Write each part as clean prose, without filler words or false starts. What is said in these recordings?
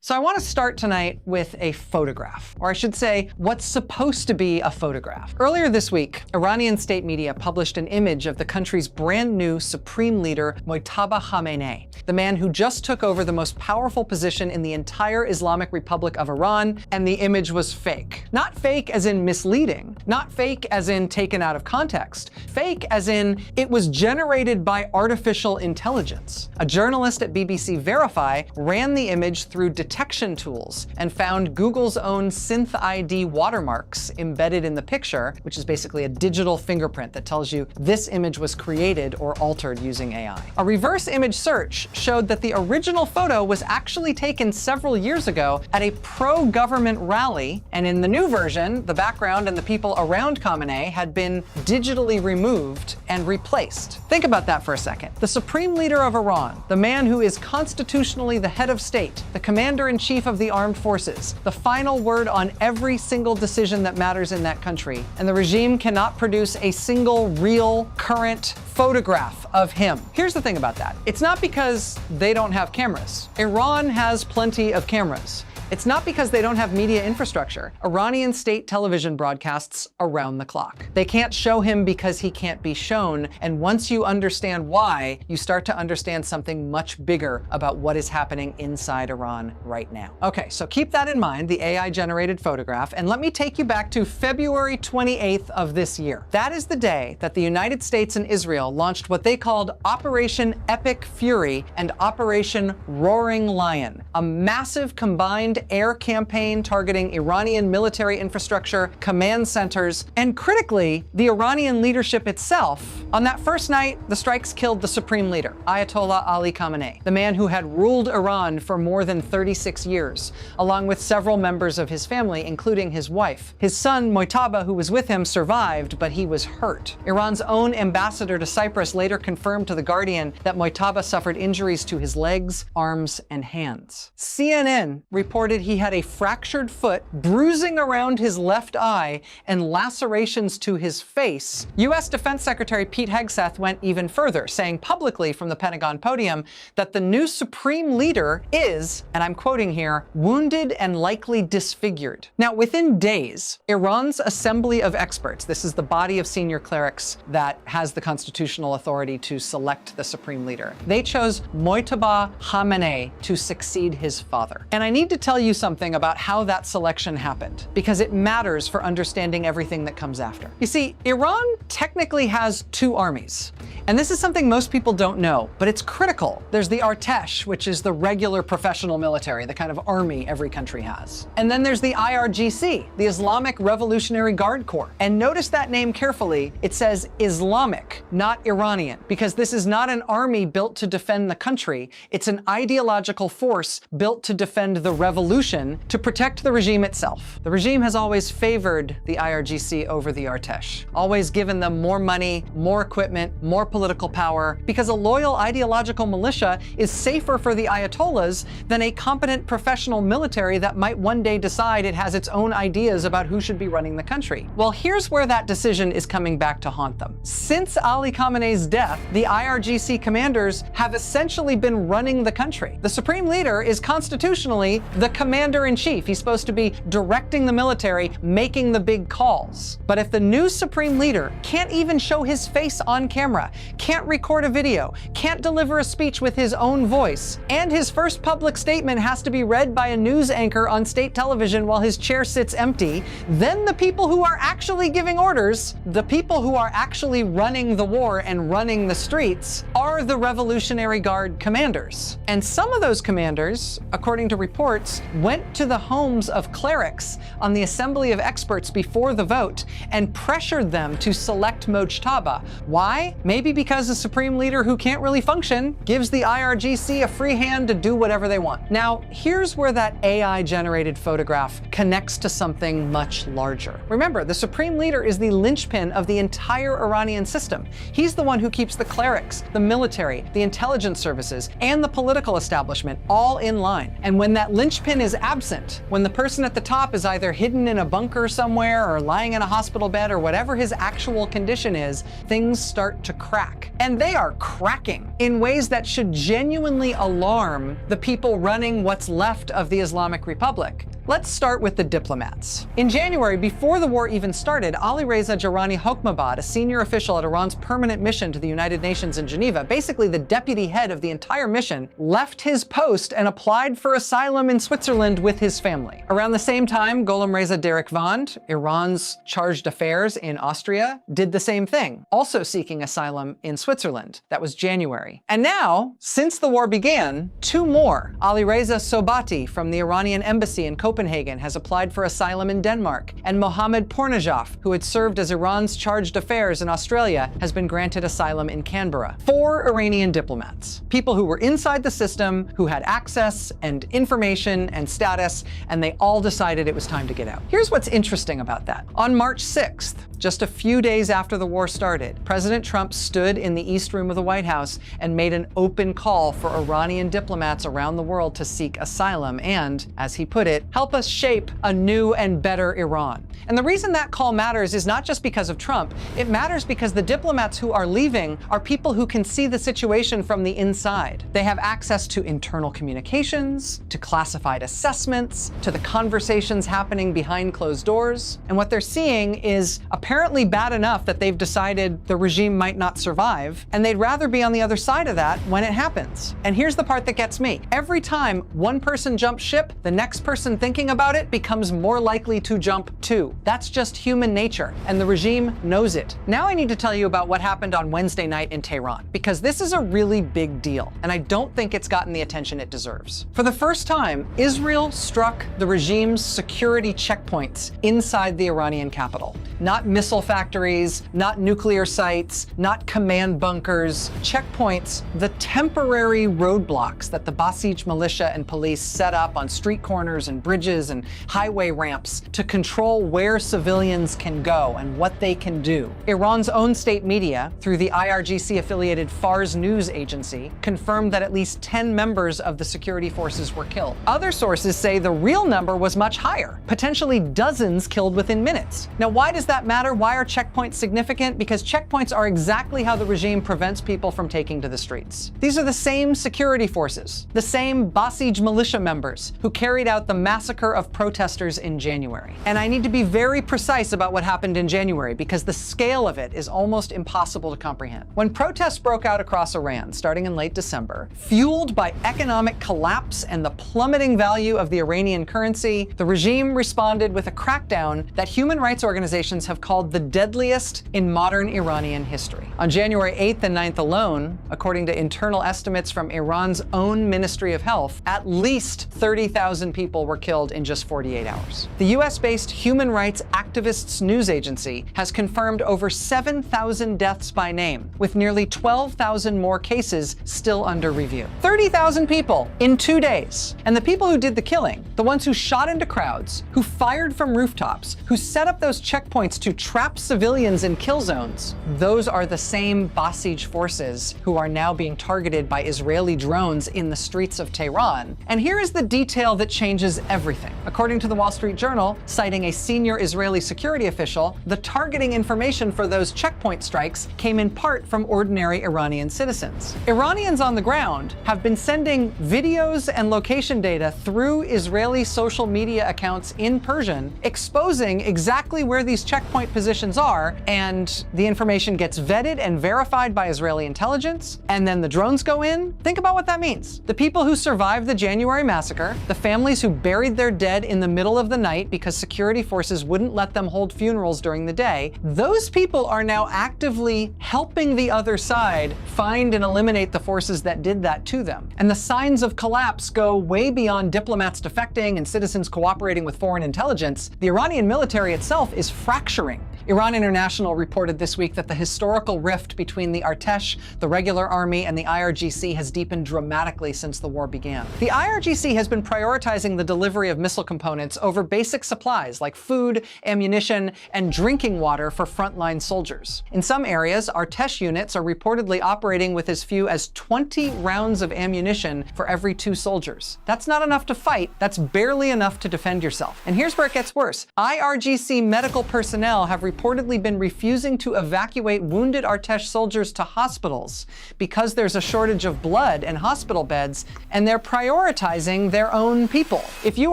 So I want to start tonight with a photograph, or I should say, what's supposed to be a photograph. Earlier this week, Iranian state media published an image of the country's brand new Supreme Leader Mojtaba Khamenei, the man who just took over the most powerful position in the entire Islamic Republic of Iran, and the image was fake. Not fake as in misleading, not fake as in taken out of context, fake as in it was generated by artificial intelligence. A journalist at BBC Verify ran the image through detection tools and found Google's own SynthID watermarks embedded in the picture, which is basically a digital fingerprint that tells you this image was created or altered using AI. A reverse image search showed that the original photo was actually taken several years ago at a pro-government rally, and in the new version, the background and the people around Khamenei had been digitally removed and replaced. Think about that for a second. The Supreme Leader of Iran, the man who is constitutionally the head of state, the Commander-in-Chief of the Armed Forces, the final word on every single decision that matters in that country, and the regime cannot produce a single real, current photograph of him. Here's the thing about that. It's not because they don't have cameras. Iran has plenty of cameras. It's not because they don't have media infrastructure. Iranian state television broadcasts around the clock. They can't show him because he can't be shown, and once you understand why, you start to understand something much bigger about what is happening inside Iran right now. Okay, so keep that in mind, the AI-generated photograph, and let me take you back to February 28th of this year. That is the day that the United States and Israel launched what they called Operation Epic Fury and Operation Roaring Lion, a massive combined air campaign targeting Iranian military infrastructure, command centers, and critically, the Iranian leadership itself. On that first night, the strikes killed the Supreme Leader, Ayatollah Ali Khamenei, the man who had ruled Iran for more than 36 years, along with several members of his family, including his wife. His son, Mojtaba, who was with him, survived, but he was hurt. Iran's own ambassador to Cyprus later confirmed to The Guardian that Mojtaba suffered injuries to his legs, arms, and hands. CNN reported he had a fractured foot, bruising around his left eye, and lacerations to his face. U.S. Defense Secretary Pete Hegseth went even further, saying publicly from the Pentagon podium that the new Supreme Leader is, and I'm quoting here, wounded and likely disfigured. Now, within days, Iran's Assembly of Experts, this is the body of senior clerics that has the constitutional authority to select the Supreme Leader, they chose Mojtaba Khamenei to succeed his father. And I need to tell you something about how that selection happened, because it matters for understanding everything that comes after. You see, Iran technically has two armies, and this is something most people don't know, but it's critical. There's the Artesh, which is the regular professional military, the kind of army every country has. And then there's the IRGC, the Islamic Revolutionary Guard Corps. And notice that name carefully. It says Islamic, not Iranian, because this is not an army built to defend the country. It's an ideological force built to defend the revolution, to protect the regime itself. The regime has always favored the IRGC over the Artesh, always given them more money, more equipment, more political power, because a loyal ideological militia is safer for the Ayatollahs than a competent professional military that might one day decide it has its own ideas about who should be running the country. Well, here's where that decision is coming back to haunt them. Since Ali Khamenei's death, the IRGC commanders have essentially been running the country. The Supreme Leader is constitutionally the Commander-in-Chief. He's supposed to be directing the military, making the big calls. But if the new Supreme Leader can't even show his face on camera, can't record a video, can't deliver a speech with his own voice, and his first public statement has to be read by a news anchor on state television while his chair sits empty, then the people who are actually giving orders, the people who are actually running the war and running the streets, are the Revolutionary Guard commanders. And some of those commanders, according to reports, went to the homes of clerics on the Assembly of Experts before the vote and pressured them to select Mojtaba. Why? Maybe because a Supreme Leader who can't really function gives the IRGC a free hand to do whatever they want. Now, here's where that AI-generated photograph connects to something much larger. Remember, the Supreme Leader is the linchpin of the entire Iranian system. He's the one who keeps the clerics, the military, the intelligence services, and the political establishment all in line. And when that linchpin is absent, when the person at the top is either hidden in a bunker somewhere or lying in a hospital bed or whatever his actual condition condition is, things start to crack. And they are cracking in ways that should genuinely alarm the people running what's left of the Islamic Republic. Let's start with the diplomats. In January, before the war even started, Alireza Jarani Hokmabad, a senior official at Iran's permanent mission to the United Nations in Geneva, basically the deputy head of the entire mission, left his post and applied for asylum in Switzerland with his family. Around the same time, Gholamreza Derekvand, Iran's chargé d'affaires in Austria, did the same thing, also seeking asylum in Switzerland. That was January. And now, since the war began, two more. Alireza Sobati from the Iranian embassy in Copenhagen has applied for asylum in Denmark, and Mohammad Pornajaf, who had served as Iran's chargé d'affaires in Australia, has been granted asylum in Canberra. 4 Iranian diplomats, people who were inside the system, who had access and information and status, and they all decided it was time to get out. Here's what's interesting about that. On March 6th, just a few days after the war started, President Trump stood in the East Room of the White House and made an open call for Iranian diplomats around the world to seek asylum and, as he put it, help us shape a new and better Iran. And the reason that call matters is not just because of Trump. It matters because the diplomats who are leaving are people who can see the situation from the inside. They have access to internal communications, to classified assessments, to the conversations happening behind closed doors. And what they're seeing is apparently bad enough that they've decided the regime might not survive, and they'd rather be on the other side of that when it happens. And here's the part that gets me. Every time one person jumps ship, the next person thinking about it becomes more likely to jump too. That's just human nature, and the regime knows it. Now I need to tell you about what happened on Wednesday night in Tehran, because this is a really big deal, and I don't think it's gotten the attention it deserves. For the first time, Israel struck the regime's security checkpoints inside the Iranian capital. Not missile factories, not nuclear sites, not command bunkers, checkpoints, the temporary roadblocks that the Basij militia and police set up on street corners and bridges and highway ramps to control where civilians can go and what they can do. Iran's own state media, through the IRGC-affiliated Fars news agency, confirmed that at least 10 members of the security forces were killed. Other sources say the real number was much higher, potentially dozens killed within minutes. Now, why does that matter? Why are checkpoints significant? Because checkpoints are exactly how the regime prevents people from taking to the streets. These are the same security forces, the same Basij militia members who carried out the massacre of protesters in January. And I need to be very precise about what happened in January because the scale of it is almost impossible to comprehend. When protests broke out across Iran starting in late December, fueled by economic collapse and the plummeting value of the Iranian currency, the regime responded with a crackdown that human rights organizations have called the deadliest in modern Iranian history. On January 8th and 9th alone, according to internal estimates from Iran's own Ministry of Health, at least 30,000 people were killed in just 48 hours. The US-based human rights activists news agency has confirmed over 7,000 deaths by name, with nearly 12,000 more cases still under review. 30,000 people in 2 days. And the people who did the killing, the ones who shot into crowds, who fired from rooftops, who set up those checkpoints to trap civilians in kill zones, those are the same Basij forces who are now being targeted by Israeli drones in the streets of Tehran. And here is the detail that changes everything. According to the Wall Street Journal, citing a senior Israeli security official, the targeting information for those checkpoint strikes came in part from ordinary Iranian citizens. Iranians on the ground have been sending videos and location data through Israeli social media accounts in Persian, exposing exactly where these checkpoint positions are, and the information gets vetted and verified by Israeli intelligence, and then the drones go in. Think about what that means. The people who survived the January massacre, the families who buried their dead in the middle of the night because security forces wouldn't let them hold funerals during the day, those people are now actively helping the other side find and eliminate the forces that did that to them. And the signs of collapse go way beyond diplomats defecting and citizens cooperating with foreign intelligence. The Iranian military itself is fracturing. Iran International reported this week that the historical rift between the Artesh, the regular army, and the IRGC has deepened dramatically since the war began. The IRGC has been prioritizing the delivery of missile components over basic supplies like food, ammunition, and drinking water for frontline soldiers. In some areas, Artesh units are reportedly operating with as few as 20 rounds of ammunition for every 2 soldiers. That's not enough to fight. That's barely enough to defend yourself. And here's where it gets worse. IRGC medical personnel have reportedly been refusing to evacuate wounded Artesh soldiers to hospitals because there's a shortage of blood and hospital beds, and they're prioritizing their own people. If you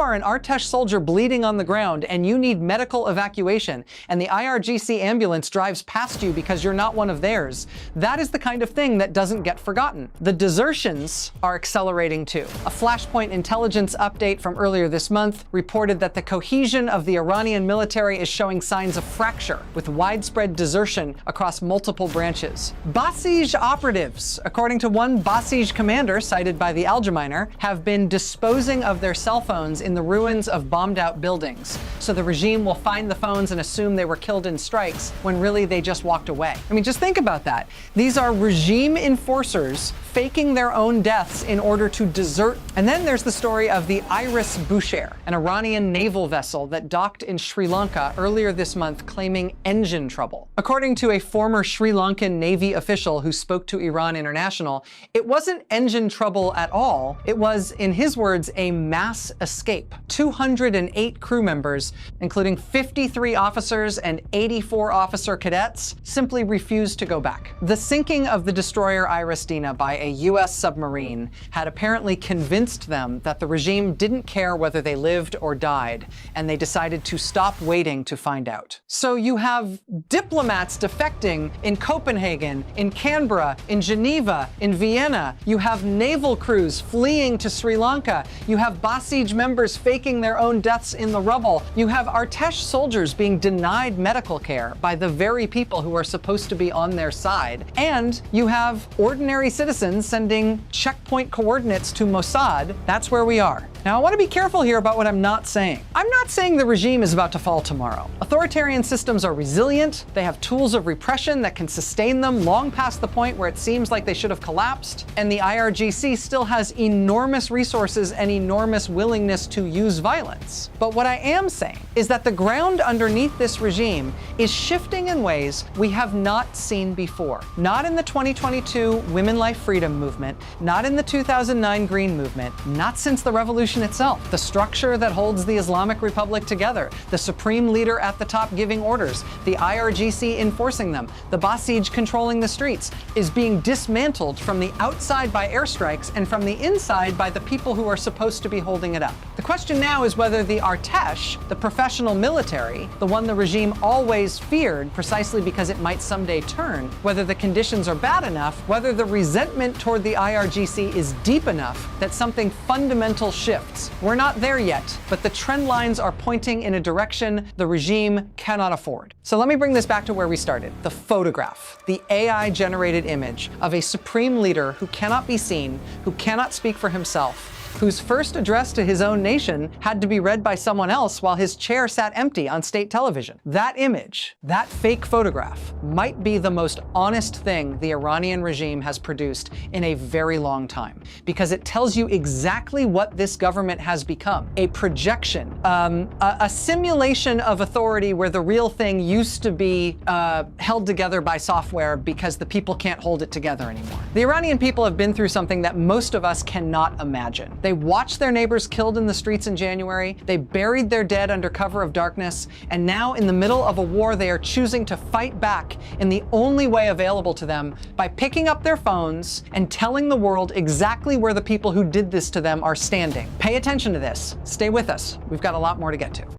are an Artesh soldier bleeding on the ground and you need medical evacuation, and the IRGC ambulance drives past you because you're not one of theirs, that is the kind of thing that doesn't get forgotten. The desertions are accelerating too. A Flashpoint intelligence update from earlier this month reported that the cohesion of the Iranian military is showing signs of fracture, with widespread desertion across multiple branches. Basij operatives, according to one Basij commander cited by the Algemeiner, have been disposing of their cell phones in the ruins of bombed-out buildings, so the regime will find the phones and assume they were killed in strikes when really they just walked away. I mean, just think about that. These are regime enforcers faking their own deaths in order to desert. And then there's the story of the Iris Bushehr, an Iranian naval vessel that docked in Sri Lanka earlier this month claiming engine trouble. According to a former Sri Lankan Navy official who spoke to Iran International, it wasn't engine trouble at all. It was, in his words, a mass escape. 208 crew members, including 53 officers and 84 officer cadets, simply refused to go back. The sinking of the destroyer Iris Dina by a US submarine had apparently convinced them that the regime didn't care whether they lived or died, and they decided to stop waiting to find out. So you have diplomats defecting in Copenhagen, in Canberra, in Geneva, in Vienna. You have naval crews fleeing to Sri Lanka. You have Basij members faking their own deaths in the rubble. You have Artesh soldiers being denied medical care by the very people who are supposed to be on their side. And you have ordinary citizens sending checkpoint coordinates to Mossad. That's where we are. Now, I want to be careful here about what I'm not saying. I'm not saying the regime is about to fall tomorrow. Authoritarian systems are resilient. They have tools of repression that can sustain them long past the point where it seems like they should have collapsed. And the IRGC still has enormous resources and enormous willingness to use violence. But what I am saying is that the ground underneath this regime is shifting in ways we have not seen before. Not in the 2022 Women Life Freedom movement, not in the 2009 Green movement, not since the revolution itself. The structure that holds the Islamic Republic together, the supreme leader at the top giving orders, the IRGC enforcing them, the Basij controlling the streets, is being dismantled from the outside by airstrikes and from the inside by the people who are supposed to be holding it up. The question now is whether the Artesh, the professional military, the one the regime always feared precisely because it might someday turn, whether the conditions are bad enough, whether the resentment toward the IRGC is deep enough that something fundamental shifts. We're not there yet, but the trend lines are pointing in a direction the regime cannot afford. So let me bring this back to where we started. The photograph, the AI-generated image of a supreme leader who cannot be seen, who cannot speak for himself, whose first address to his own nation had to be read by someone else while his chair sat empty on state television. That image, that fake photograph, might be the most honest thing the Iranian regime has produced in a very long time, because it tells you exactly what this government has become: a projection, a simulation of authority where the real thing used to be held together by software because the people can't hold it together anymore. The Iranian people have been through something that most of us cannot imagine. They watched their neighbors killed in the streets in January, they buried their dead under cover of darkness, and now in the middle of a war they are choosing to fight back in the only way available to them, by picking up their phones and telling the world exactly where the people who did this to them are standing. Pay attention to this. Stay with us. We've got a lot more to get to.